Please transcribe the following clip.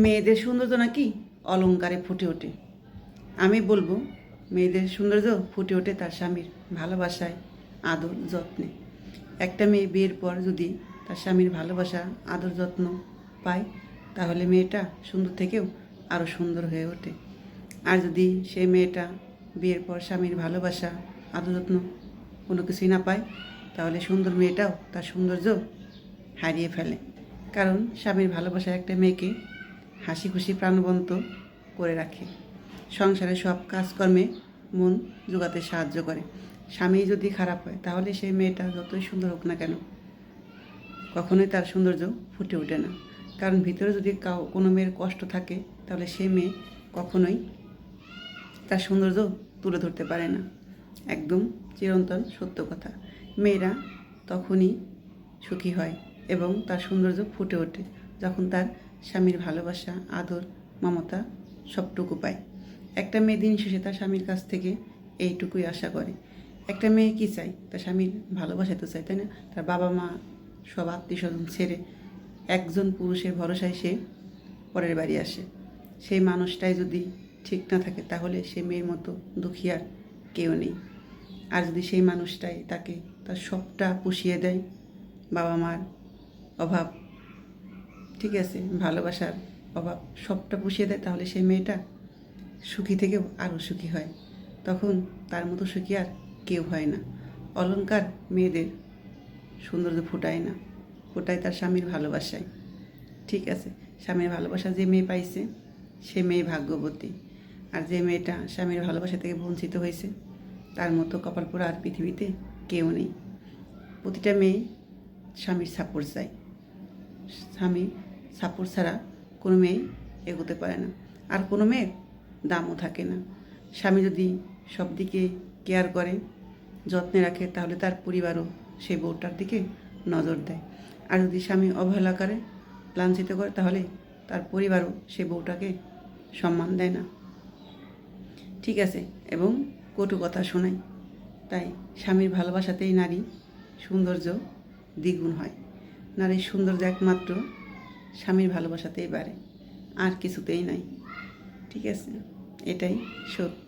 মেয়েদের সৌন্দর্য নাকি অলংকারে ফুটে ওঠে। আমি বলবো মেয়েদের সৌন্দর্য ফুটে ওঠে তার স্বামীর ভালোবাসায়, আদর যত্নে। একটা মেয়ে বিয়ের পর যদি তার স্বামীর ভালোবাসা, আদর যত্ন পায়, তাহলে মেয়েটা সুন্দর থেকেও আরও সুন্দর হয়ে ওঠে। আর যদি সেই মেয়েটা বিয়ের পর স্বামীর ভালোবাসা, আদর যত্ন কোনো কিছুই না পায়, তাহলে সুন্দর মেয়েটাও তার সৌন্দর্য হারিয়ে ফেলে। কারণ স্বামীর ভালোবাসা একটা মেয়েকে হাসি খুশি প্রাণবন্ত করে রাখে, সংসারে সব কাজকর্মে মন জোগাতে সাহায্য করে। স্বামী যদি খারাপ হয়, তাহলে সেই মেয়েটা যতই সুন্দর হোক না কেন, কখনোই তার সৌন্দর্য ফুটে ওঠে না। কারণ ভিতরে যদি কোনো মেয়ের কষ্ট থাকে, তাহলে সেই মেয়ে কখনোই তার সৌন্দর্য তুলে ধরতে পারে না। একদম চিরন্তন সত্য কথা। মেয়েরা তখনই সুখী হয় এবং তার সৌন্দর্য ফুটে ওঠে যখন তার স্বামীর ভালোবাসা, আদর, মমতা সবটুকু পায়। একটা মেয়ে দিন শেষে তার স্বামীর কাছ থেকে এইটুকুই আশা করে। একটা মেয়ে কী চায়? তার স্বামীর ভালোবাসা তো চায়, তাই না? তার বাবা মা, সব আত্মীয় স্বজন ছেড়ে একজন পুরুষের ভরসায় সে পরের বাড়ি আসে। সেই মানুষটাই যদি ঠিক না থাকে, তাহলে সে মেয়ের মতো দুঃখী আর কেউ নেই। আর যদি সেই মানুষটাই তাকে তার সবটা পুষিয়ে দেয়, বাবা মার অভাব, ঠিক আছে, ভালোবাসার অভাব সবটা পুষিয়ে দেয়, তাহলে সেই মেয়েটা সুখী থেকেও আরও সুখী হয়। তখন তার মতো সুখী আর কেউ হয় না। অলংকার মেয়েদের সৌন্দর্য ফোটায় না, ফোটায় তার স্বামীর ভালোবাসায়। ঠিক আছে, স্বামীর ভালোবাসা যে মেয়ে পাইছে, সে মেয়ে ভাগ্যবতী। আর যে মেয়েটা স্বামীর ভালোবাসা থেকে বঞ্চিত হয়েছে, তার মতো কপাল পোড়া আর পৃথিবীতে কেউ নেই। প্রতিটা মেয়ে স্বামীর সাপোর্ট চায়। স্বামীর সাপোর্ট ছাড়া কোনো মেয়ে এগোতে পারে না, আর কোনো মেয়ের দামও থাকে না। স্বামী যদি সব দিকে কেয়ার করে, যত্নে রাখে, তাহলে তার পরিবারও সেই বউটার দিকে নজর দেয়। আর যদি স্বামী অবহেলা করে, লাঞ্ছিত করে, তাহলে তার পরিবারও সেই বউটাকে সম্মান দেয় না, ঠিক আছে, এবং কটু কথা শোনায়। তাই স্বামীর ভালোবাসাতেই নারী সৌন্দর্য দ্বিগুণ হয়। নারীর সৌন্দর্য একমাত্র স্বামীর ভালোবাসাতেই বাড়ে, আর কিছুতেই নাই। ঠিক আছে, এটাই সত্য।